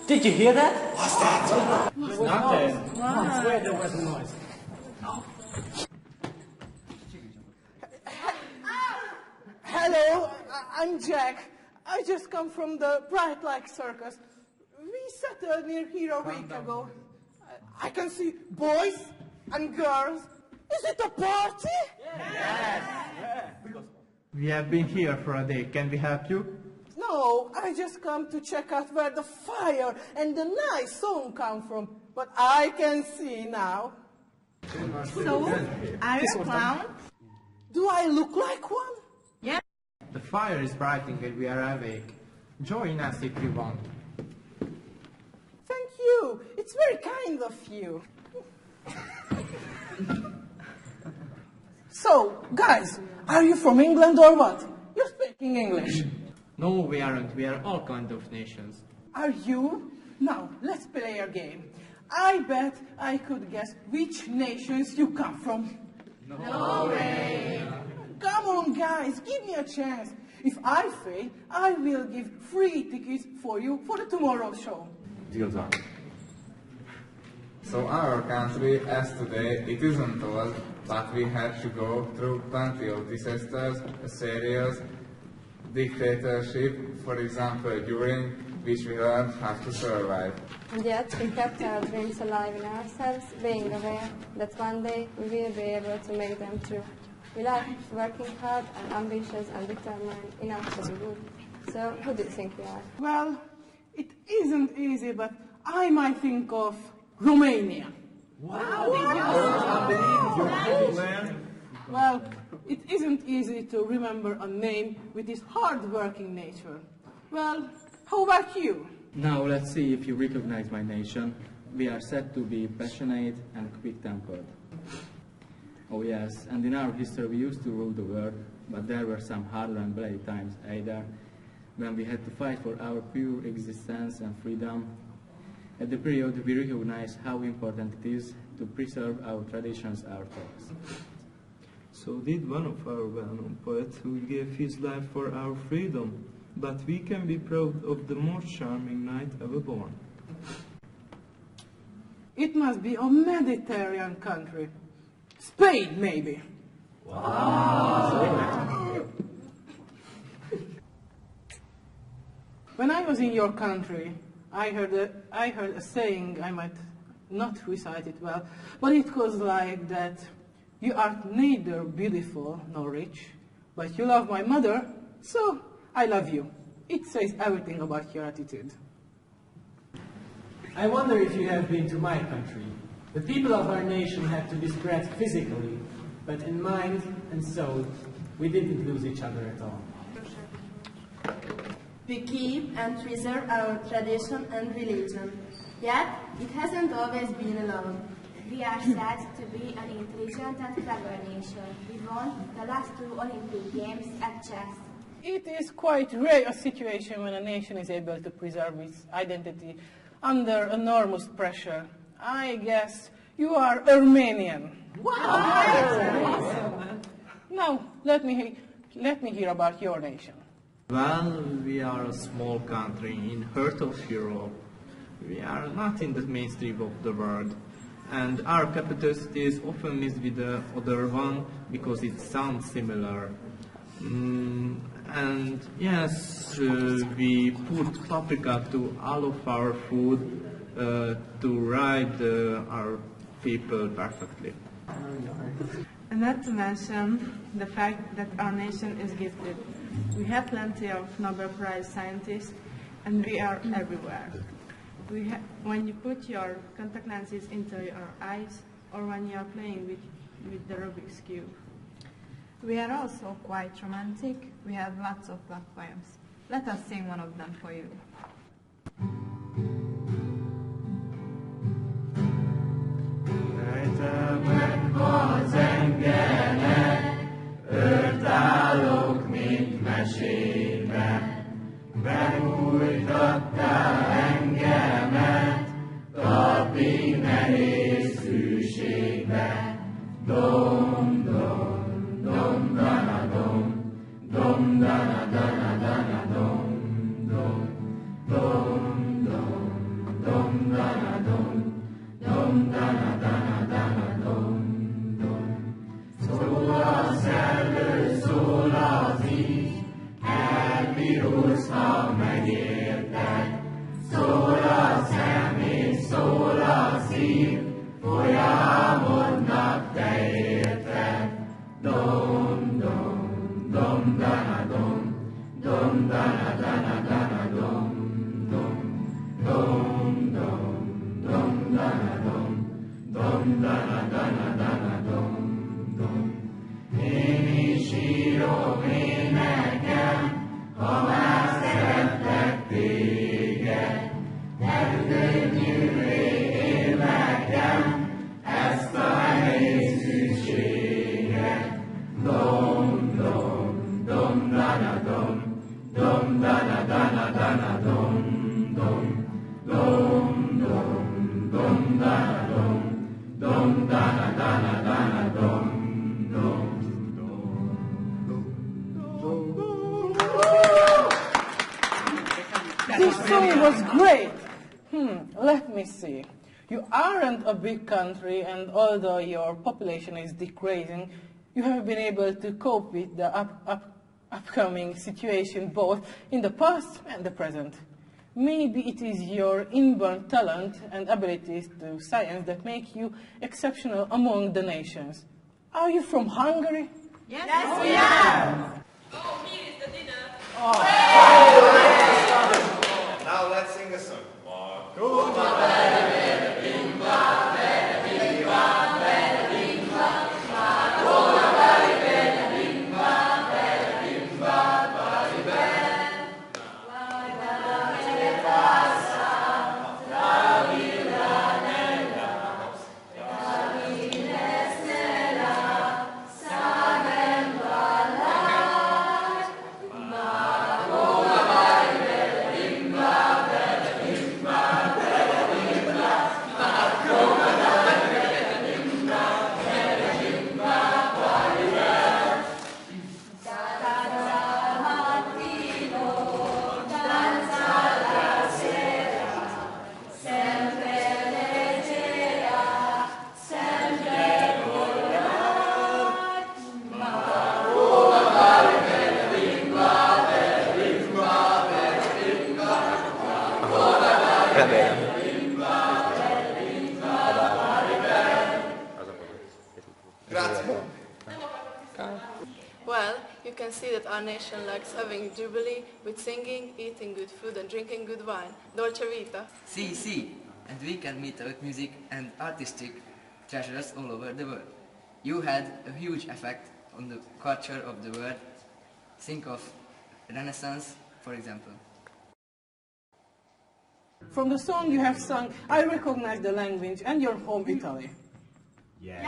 Did you hear that? What's that? It's nothing. I swear there was a noise. Hello, I'm Jack. I just come from the Bright Light Circus. We settled near here a week ago. I can see boys and girls. Is it a party? Yes. We have been here for a day. Can we help you? No, I just come to check out where the fire and the nice song come from. But I can see now. So, are you a clown? Do I look like one? Yes. The fire is brighting and we are awake. Join us if you want. Thank you. It's very kind of you. So, guys, are you from England or what? You're speaking English. No, we aren't. We are all kinds of nations. Are you? Now, let's play a game. I bet I could guess which nations you come from. No way. Come on, guys, give me a chance. If I fail, I will give free tickets for you for the tomorrow show. Deals on. So our country, as today, it isn't old, but we had to go through plenty of disasters, a serious dictatorship, for example, during which we learned how to survive. And yet, we kept our dreams alive in ourselves, being aware that one day we will be able to make them true. We like working hard and ambitious and determined enough to be good. So, who do you think we are? Well, it isn't easy, but I might think of Romania. Well, it isn't easy to remember a name with this hard-working nature. Well, how about you? Now let's see if you recognize my nation. We are said to be passionate and quick-tempered. Oh yes, and in our history we used to rule the world, but there were some hard and bloody times either, when we had to fight for our pure existence and freedom. At the period we recognized how important it is to preserve our traditions, our thoughts. So did one of our well-known poets who gave his life for our freedom, but we can be proud of the most charming knight ever born. It must be a Mediterranean country. Spain, maybe. Wow. When I was in your country, I heard a saying, I might not recite it well, but it was like that: you are neither beautiful nor rich, but you love my mother, so I love you. It says everything about your attitude. I wonder if you have been to my country. The people of our nation had to be spread physically, but in mind and soul, we didn't lose each other at all. We keep and preserve our tradition and religion, yet it hasn't always been alone. We are said to be an intelligent and clever nation. We won the last 2 Olympic Games at chess. It is quite rare a situation when a nation is able to preserve its identity under enormous pressure. I guess you are Armenian. Wow. Now, let me hear about your nation. Well, we are a small country in heart of Europe. We are not in the mainstream of the world. And our capital city is often mixed with the other one because it sounds similar. And yes, we put paprika to all of our food to ride our people perfectly. And not to mention the fact that our nation is gifted. We have plenty of Nobel Prize scientists, and we are everywhere. When you put your contact lenses into your eyes, or when you are playing with the Rubik's Cube. We are also quite romantic. We have lots of love poems. Let us sing one of them for you. Az engemet, őrt állok, mint mesében, bebújtattál engemet, talpig nehéz hűségbe. Dom, dom, dom, dana, dom, dom, dana, dana, dana, dom, dom, dom, dom, Elden jövő nekem ezt a nehéz szükséget. Dom, dom, dom, dana, dom, dom, dana, dana, dana, dom, dom, dom, dom, dom, dana, dom, dom, dana, dana, dana, dom, dom. This song was great. Let me see. You aren't a big country, and although your population is decreasing, you have been able to cope with the upcoming situation both in the past and the present. Maybe it is your inborn talent and abilities to science that make you exceptional among the nations. Are you from Hungary? Yes, we are. Oh, here is the dinner. Now let's sing a song. Well, you can see that our nation likes having jubilee with singing, eating good food and drinking good wine. Dolce vita. See, and we can meet with music and artistic treasures all over the world. You had a huge effect on the culture of the world. Think of Renaissance, for example. From the song you have sung, I recognize the language and your home Italy. Yes.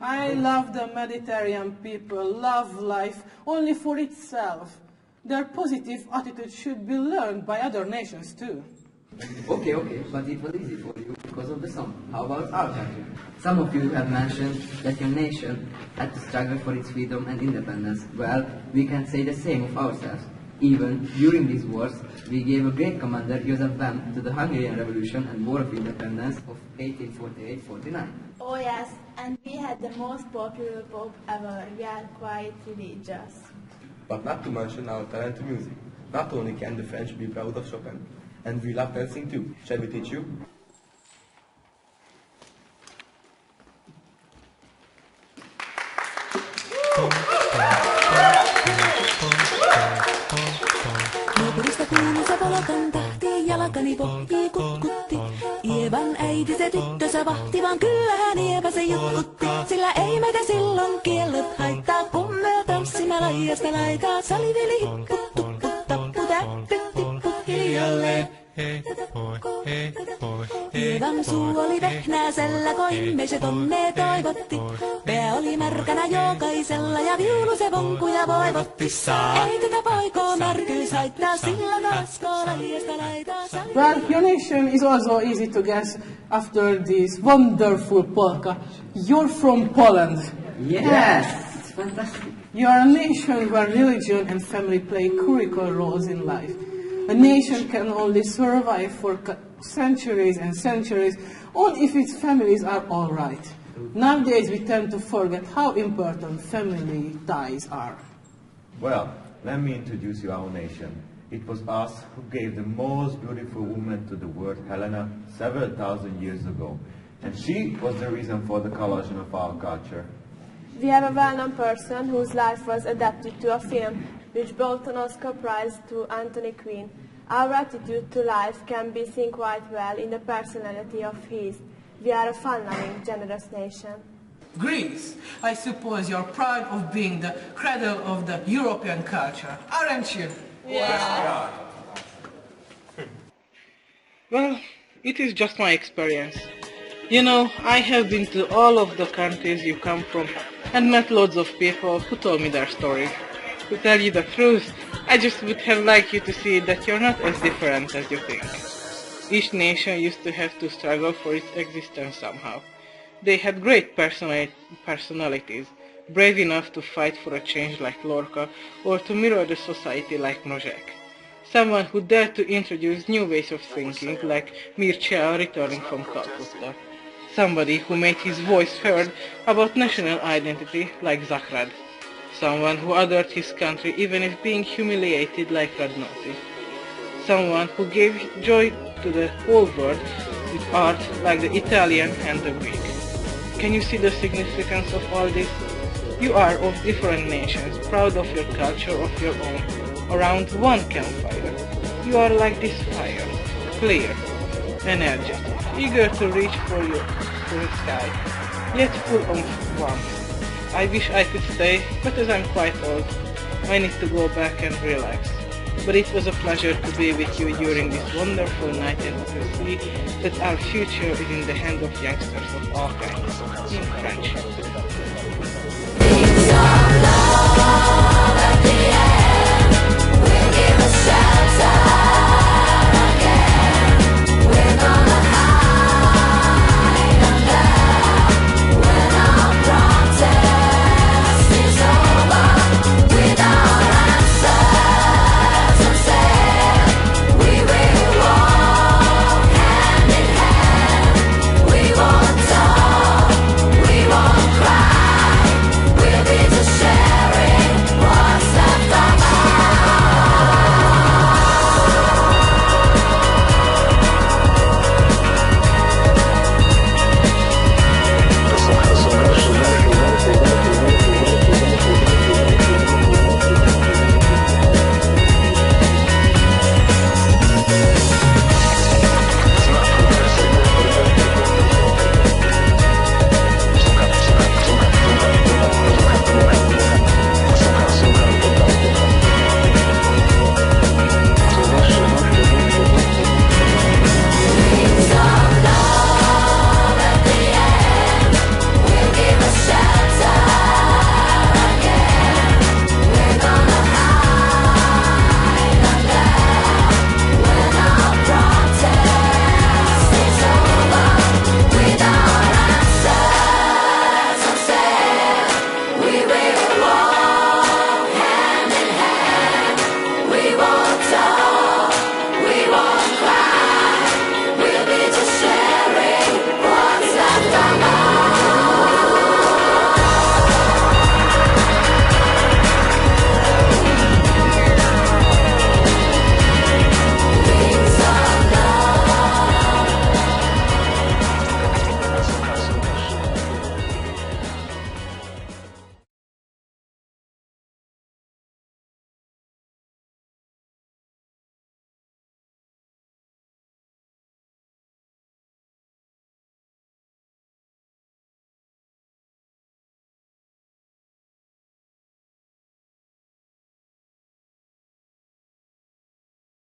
I love the Mediterranean people, love life only for itself. Their positive attitude should be learned by other nations too. Okay, but it was easy for you because of the song. How about our country? Some of you have mentioned that your nation had to struggle for its freedom and independence. Well, we can say the same of ourselves. Even during these wars, we gave a great commander, Joseph Bem, to the Hungarian Revolution and War of Independence of 1848-49. Oh yes, and we had the most popular pope ever. We are quite religious. But not to mention our talent to music. Not only can the French be proud of Chopin, and we love dancing too. Shall we teach you? Naapurista kuului se valokan tahti, jalkani pohjii kutkutti. Ievan äiti se tyttönsä vahti, vaan kyllähän Ieva se jutkutti. Sillä ei meitä silloin kiellot haittaa, kun me tanssimme laijasta laitaa. Saliveli hipput, tupput, tapput, äppyt, tipput hiljalleen. Ievan suu oli vehnäisellä, koimme se tonne toivotti. Pää oli märkänä jokaisella ja viulu se vonkuja voivotti. Ei tätä poikoo märkyys haittaa, sillä kaskoo laijasta laitaa. Well, your nation is also easy to guess after this wonderful polka. You're from Poland. Yes, it's fantastic. You are a nation where religion and family play critical roles in life. A nation can only survive for centuries and centuries only if its families are all right. Nowadays we tend to forget how important family ties are. Well, let me introduce you our nation. It was us who gave the most beautiful woman to the world, Helena, several thousand years ago. And she was the reason for the collagen of our culture. We have a well-known person whose life was adapted to a film which brought an Oscar Prize to Anthony Quinn. Our attitude to life can be seen quite well in the personality of his. We are a fun-loving, generous nation. Greece, I suppose you're proud of being the cradle of the European culture, aren't you? Yeah. Well, it is just my experience. You know, I have been to all of the countries you come from and met loads of people who told me their stories. To tell you the truth, I just would have liked you to see that you're not as different as you think. Each nation used to have to struggle for its existence somehow. They had great personalities, brave enough to fight for a change like Lorca or to mirror the society like Mozek. Someone who dared to introduce new ways of thinking like Mircea returning from Calcutta. Somebody who made his voice heard about national identity like Zakrad. Someone who adored his country even if being humiliated like Radnoti. Someone who gave joy to the whole world with art like the Italian and the Greek. Can you see the significance of all this? You are of different nations, proud of your culture of your own, around one campfire. You are like this fire, clear, energetic, eager to reach for the sky, yet full of warmth. I wish I could stay, but as I'm quite old, I need to go back and relax. But it was a pleasure to be with you during this wonderful night and to see that our future is in the hands of youngsters of all kinds, in friendship.